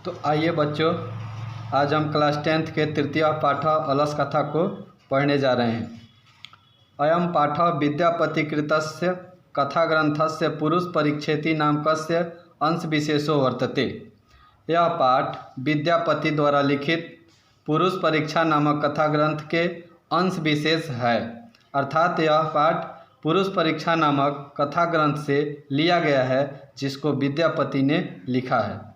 तो आइए बच्चों, आज हम क्लास 10th के तृतीय पाठ अलस कथा को पढ़ने जा रहे हैं। अयम पाठ विद्यापतिकृतस्य कथाग्रंथस्य पुरुष परिच्छेति नामकस्य अंश विशेषो वर्तते। यह पाठ विद्यापति द्वारा लिखित पुरुष परीक्षा नामक कथा ग्रंथ के अंश विशेष है। अर्थात यह पाठ पुरुष परीक्षा नामक कथा ग्रंथ से लिया गया है, जिसको विद्यापति ने लिखा है।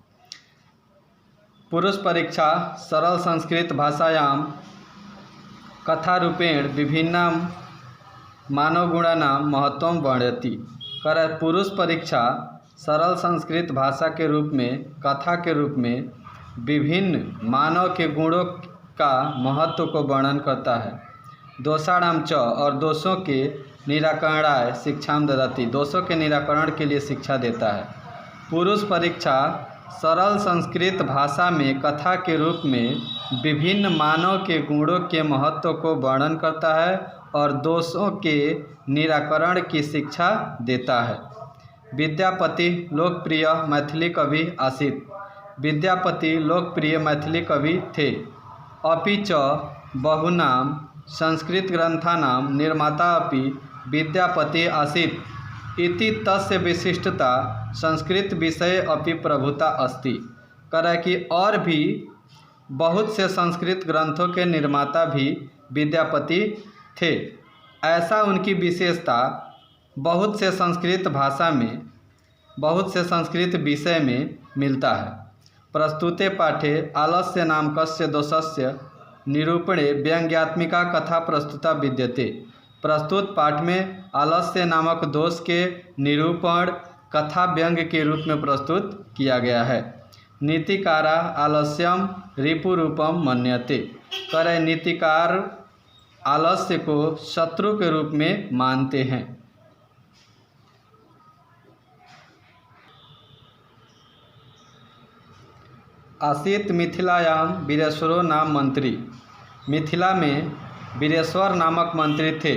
पुरुष परीक्षा सरल संस्कृत भाषायां कथारूपेण विभिन्नां मानवगुणानां महत्वं वर्णयति। पुरुष परीक्षा सरल संस्कृत भाषा के रूप में, कथा के रूप में विभिन्न मानव के गुणों का महत्व को वर्णन करता है। दोषाणां च, और दोषों के निराकरणाय शिक्षां ददाति, दोषों के निराकरण के लिए शिक्षा देता है। पुरुष परीक्षा सरल संस्कृत भाषा में कथा के रूप में विभिन्न मानव के गुणों के महत्व को वर्णन करता है और दोषों के निराकरण की शिक्षा देता है। विद्यापति लोकप्रिय मैथिली कवि आसीत्। विद्यापति लोकप्रिय मैथिली कवि थे। अपि च बहुनां संस्कृत ग्रंथानां निर्माता अपि विद्यापति आसीत् इति तस्य विशिष्टता संस्कृत विषय अपि प्रभुता अस्ति। कि और भी बहुत से संस्कृत ग्रंथों के निर्माता भी विद्यापति थे। ऐसा उनकी विशेषता बहुत से संस्कृत भाषा में, बहुत से संस्कृत विषय में मिलता है। प्रस्तुते पाठे आलस्य नामकस्य दोषस्य निरूपणे व्यंग्यात्मिका कथा प्रस्तुता विद्यते। प्रस्तुत पाठ में आलस्य नामक दोष के निरूपण कथा व्यंग के रूप में प्रस्तुत किया गया है। नीतिकारा आलस्यम रिपुरूपम मन्यते। नीतिकार आलस्य को शत्रु के रूप में मानते हैं। आसीत मिथिलायां वीरेश्वरो नाम मंत्री। मिथिला में वीरेश्वर नामक मंत्री थे।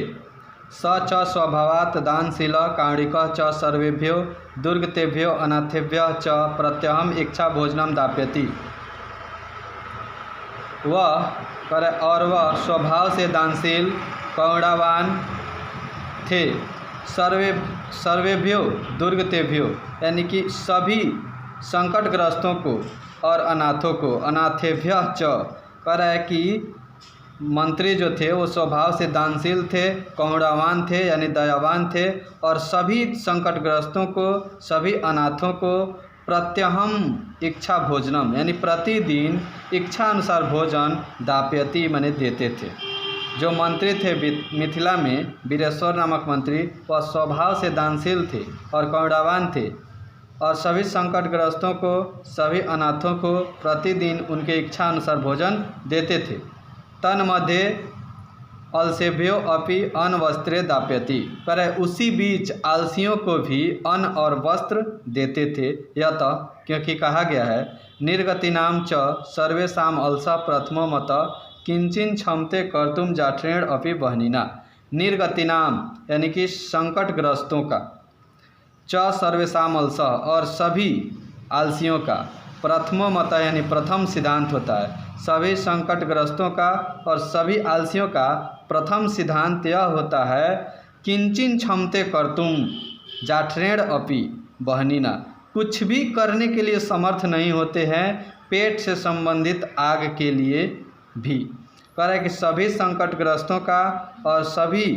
स च स्वभावात् दानशील काणिकः च सर्वेभ्यो दुर्गतेभ्यो अनाथेभ्यः च प्रत्यहम् इच्छा भोजनम दाप्यति। वह स्वभाव से दानशील करुणावान थे। सर्वेभ्यो दुर्गतेभ्यो यानी कि सभी संकटग्रस्तों को और अनाथों को, अनाथेभ्यः च कि मंत्री जो थे वो स्वभाव से दानशील थे, करुणावान थे यानी दयावान थे, और सभी संकटग्रस्तों को, सभी अनाथों को प्रत्यहम इच्छा भोजनम यानी प्रतिदिन इच्छा अनुसार भोजन दाप्यति माने देते थे। जो मंत्री थे मिथिला में, वीरेश्वर नामक मंत्री, वह स्वभाव से दानशील थे और करुणावान थे, और सभी संकटग्रस्तों को, सभी अनाथों को प्रतिदिन उनके इच्छा अनुसार भोजन देते थे। तन्मध्ये अलसेभ्यो अपि अन्न वस्त्रे दाप्यति। उसी बीच आलसियों को भी अन्न और वस्त्र देते थे। यत क्योंकि कहा गया है, निर्गतिनाम च सर्वेषाम अलसा प्रथमो मत किंचिन क्षमते कर्तुम जाठ्रेण अपि बहनीना। निर्गतिनाम यानी कि संकटग्रस्तों का, च सर्वेषाम अलसा और सभी आलसियों का, प्रथमो मत यानी प्रथम सिद्धांत होता है। सभी संकटग्रस्तों का और सभी आलसियों का प्रथम सिद्धांत यह होता है, किंचिन क्षमते कर्तुम जाठ्रेण अपि बहनीना। कुछ भी करने के लिए समर्थ नहीं होते हैं, पेट से संबंधित आग के लिए भी। कि सभी संकटग्रस्तों का और सभी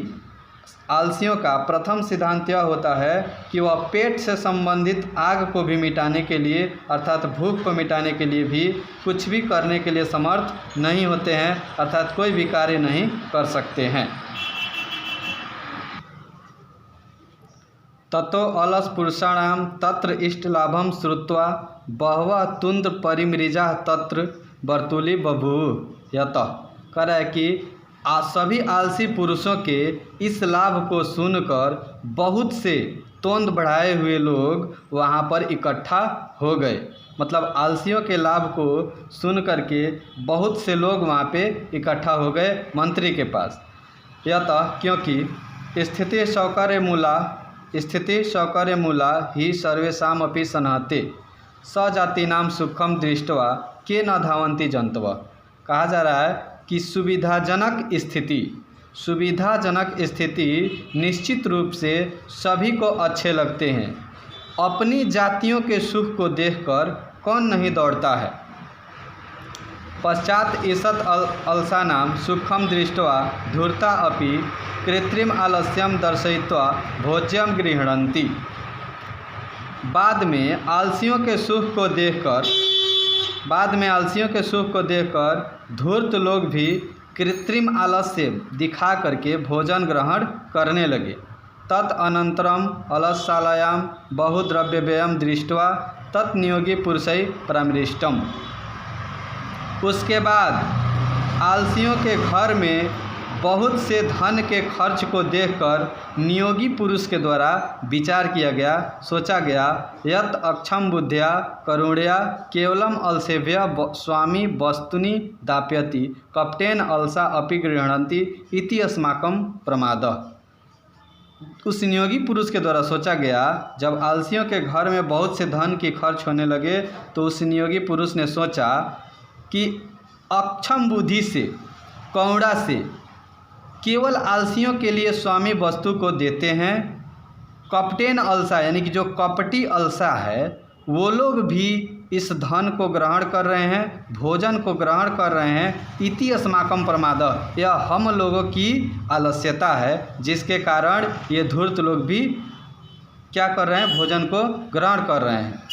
आलसियों का प्रथम सिद्धांत यह होता है कि वह पेट से संबंधित आग को भी मिटाने के लिए, अर्थात भूख को मिटाने के लिए भी कुछ भी करने के लिए समर्थ नहीं होते हैं, अर्थात कोई भी कार्य नहीं कर सकते हैं। ततो अलस पुरुषाणाम तत्र इष्ट लाभम श्रुत्वा बहवः तुंद परिमृजा तत्र बर्तुली बभूव। यतः कि सभी आलसी पुरुषों के इस लाभ को सुनकर बहुत से तोंद बढ़ाए हुए लोग वहाँ पर इकट्ठा हो गए। मतलब आलसियों के लाभ को सुन करके बहुत से लोग वहाँ पे इकट्ठा हो गए मंत्री के पास। यतः क्योंकि स्थिति सौकर्य मूला ही सर्वेषामपि सन्हते। स जातीनां सुखम दृष्ट्वा के न धावन्ति जन्तवः। कहा जा रहा है कि सुविधाजनक स्थिति निश्चित रूप से सभी को अच्छे लगते हैं। अपनी जातियों के सुख को देखकर कौन नहीं दौड़ता है। पश्चात ईषत् अलसानां सुखम दृष्ट्वा धूर्ता अपि कृत्रिम आलस्यम दर्शयित्वा भोज्यम गृह्णन्ति। बाद में आलसियों के सुख को देखकर धूर्त लोग भी कृत्रिम आलस्य दिखा करके भोजन ग्रहण करने लगे। तत् अनंतरम अलसशालायां बहुद्रव्यव्ययं दृष्ट्वा तत्नियोगी पुरुषै परामृष्टम्। उसके बाद आलसियों के घर में बहुत से धन के खर्च को देखकर नियोगी पुरुष के द्वारा विचार किया गया, सोचा गया, यत् अक्षम बुद्ध्या करुणया केवलम अलसेभ्य स्वामी वस्तुनि दाप्यति कपटेन अलसा अपि गृह्णन्ति इति अस्माकं प्रमादः। उस नियोगी पुरुष के द्वारा सोचा गया, जब आलसियों के घर में बहुत से धन की खर्च होने लगे तो उस नियोगी पुरुष ने सोचा कि अक्षम बुद्धि से, कौड़ा से केवल आलसियों के लिए स्वामी वस्तु को देते हैं। कपटेन अलसा यानी कि जो कपटी अलसा है वो लोग भी इस धन को ग्रहण कर रहे हैं, भोजन को ग्रहण कर रहे हैं। इति अस्माकं प्रमादः, यह हम लोगों की आलस्यता है जिसके कारण ये धूर्त लोग भी क्या कर रहे हैं, भोजन को ग्रहण कर रहे हैं।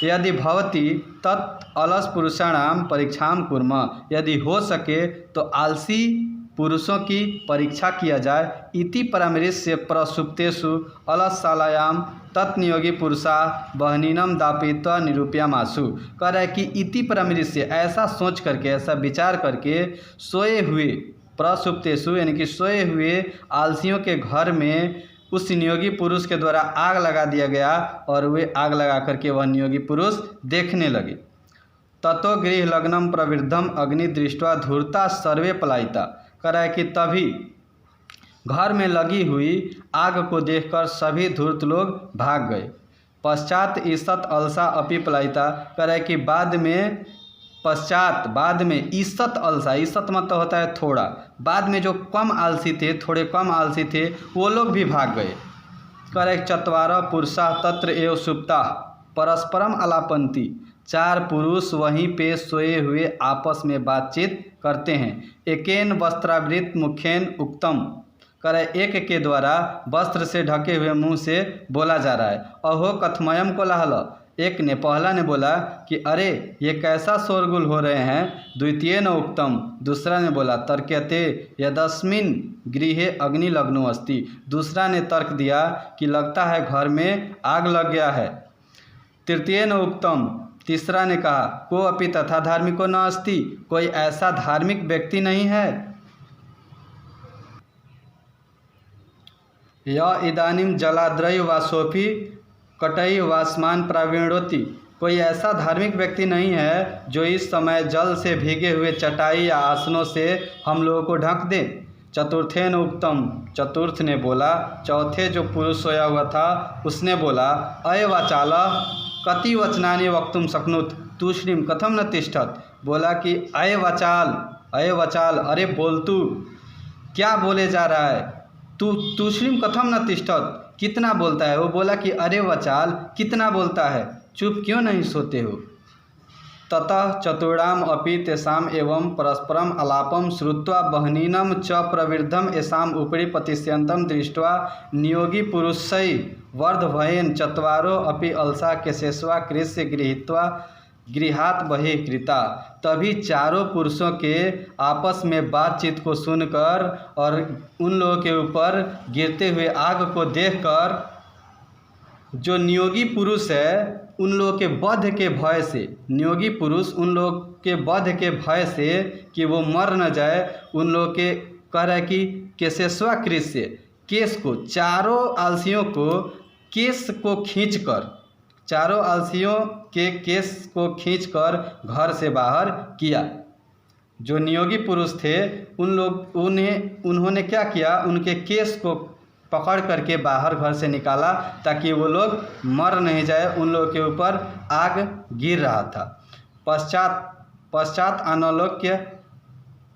यदि भवति तत् अलस पुरुषाणाम परीक्षाम कुर्म, यदि हो सके तो आलसी पुरुषों की परीक्षा किया जाए। इति परामृश्य प्रसुप्तेषु अलसशालायां तत्नियोगी पुरुषा बहनीनम दापित्वा निरूप्यमासु। कह रहा है कि इति परामृश्य, ऐसा सोच करके, ऐसा विचार करके सोए हुए प्रसुप्तेषु यानी कि सोए हुए आलसियों के घर में उस नियोगी पुरुष के द्वारा आग लगा दिया गया और वे आग लगा करके वह नियोगी पुरुष देखने लगे। ततो गृह लग्नम प्रवृद्धम अग्नि दृष्ट्वा धूर्ता सर्वे पलायिता। कह रहा है कि तभी घर में लगी हुई आग को देखकर सभी धूर्त लोग भाग गए। पश्चात ईषत् अलसा अपि पलायिता। कह रहा है कि बाद में ईषत् अलसा, ईषत् मतलब होता है थोड़ा, बाद में जो कम आलसी थे, थोड़े कम आलसी थे, वो लोग भी भाग गए। कह रहे चत्वारः पुरुषाः तत्र एव सुप्ताः परस्परम आलापन्ति। 4 पुरुष वहीं पे सोए हुए आपस में बातचीत करते हैं। एकेन वस्त्रावृत मुखेन उक्तम। कह रहे एक के द्वारा वस्त्र से ढके हुए मुंह से बोला जा रहा है। अहो कथमयम कोलाहल। एक ने, पहला ने बोला कि अरे ये कैसा शोरगुल हो रहे हैं। द्वितीय न उक्तम, दूसरा ने बोला तर्क्यते यदस्मिन् गृहे अग्नि लग्नो अस्ति। दूसरा ने तर्क दिया कि लगता है घर में आग लग गया है। तृतीय न उक्तम, तीसरा ने कहा को अपि तथा धार्मिको न अस्ति, कोई ऐसा धार्मिक व्यक्ति नहीं है। य इदानीं जलाद्रय वासोपि कटई वासमान प्रावीणोति। कोई ऐसा धार्मिक व्यक्ति नहीं है जो इस समय जल से भीगे हुए चटाई या आसनों से हम लोगों को ढक दे। चतुर्थेन उक्तम, चतुर्थ ने बोला, चौथे जो पुरुष सोया हुआ था उसने बोला अय वाचाल कति वचनानि वक्तुम शक्नुत तूष्णीम कथम न तिष्ठत। बोला कि अय वचाल, अरे बोल तू, क्या बोले जा रहा है, तू तूष्णीम कथम न तिष्ठत, कितना बोलता है। वो बोला कि अरे वचाल, कितना बोलता है, चुप क्यों नहीं सोते हो। ततः चतुर्णाम अपि तेषाम एवं परस्परम आलापम श्रुत्वा बहनीनम च प्रवृद्धम एषाम उपरि पतिष्यन्तं दृष्ट्वा नियोगी पुरुषै वर्धभयेन चत्वारो अपि अलसा केशेष्वा कृष्य गृहीत्वा गृहात बहिकृता। तभी चारों पुरुषों के आपस में बातचीत को सुनकर और उन लोगों के ऊपर गिरते हुए आग को देखकर जो नियोगी पुरुष है उन लोगों के वध के भय से, नियोगी पुरुष उन लोग के वध के भय से कि वो मर न जाए, उन लोग के कह रहा है कि केशेष्वा कृष्य, केस को, चारों आलसियों को केस को खींचकर, चारों आलसियों के केस को खींचकर घर से बाहर किया। जो नियोगी पुरुष थे उन्होंने क्या किया, उनके केस को पकड़ करके बाहर घर से निकाला ताकि वो लोग मर नहीं जाए, उन लोगों के ऊपर आग गिर रहा था। पश्चात अनलोक्य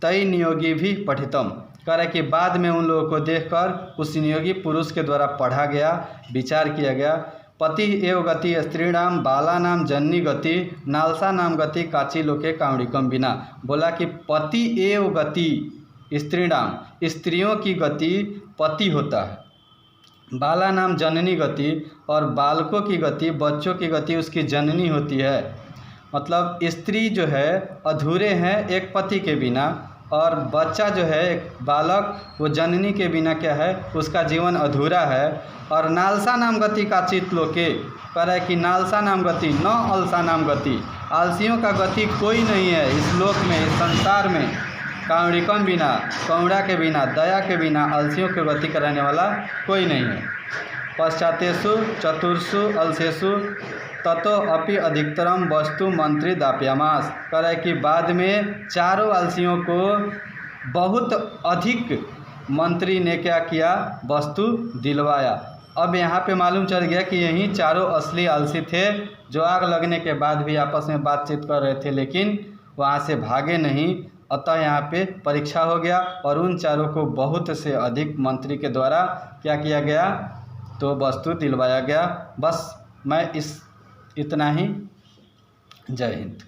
तय नियोगी भी पठितम, कह रहे कि बाद में उन लोगों को देखकर उस नियोगी पुरुष के द्वारा पढ़ा गया, विचार किया गया। पति एव गति स्त्रीणाम बालानाम जननी गति नालसा नाम गति काची लोके कावड़िकम बिना। बोला कि पति एव गति स्त्रीणाम, स्त्रियों की गति पति होता है, बाला नाम जननी गति, और बालकों की गति, बच्चों की गति उसकी जननी होती है। मतलब स्त्री जो है अधूरे हैं एक पति के बिना, और बच्चा जो है एक बालक वो जननी के बिना क्या है, उसका जीवन अधूरा है। और नालसा नाम गति का चित लोके, कह रहा है कि नालसा नाम गति न अलसा नाम गति, आलसियों का गति कोई नहीं है इस लोक में, इस संसार में। कावड़िकम बिना, कौड़ा के बिना, दया के बिना आलसियों की गति कराने वाला कोई नहीं है। पश्चातेषु चतुर्षु अलसेषु ततो अपि अधिकतरम वस्तु मंत्री दाप्यामास, कह रहा है कि बाद में चारों आलसियों को बहुत अधिक मंत्री ने क्या किया, वस्तु दिलवाया। अब यहाँ पे मालूम चल गया कि यही चारों असली आलसी थे जो आग लगने के बाद भी आपस में बातचीत कर रहे थे, लेकिन वहाँ से भागे नहीं। अतः यहाँ पे परीक्षा हो गया और उन चारों को बहुत से अधिक मंत्री के द्वारा क्या किया गया, तो वस्तु दिलवाया गया। बस मैं इतना ही। जय हिंद।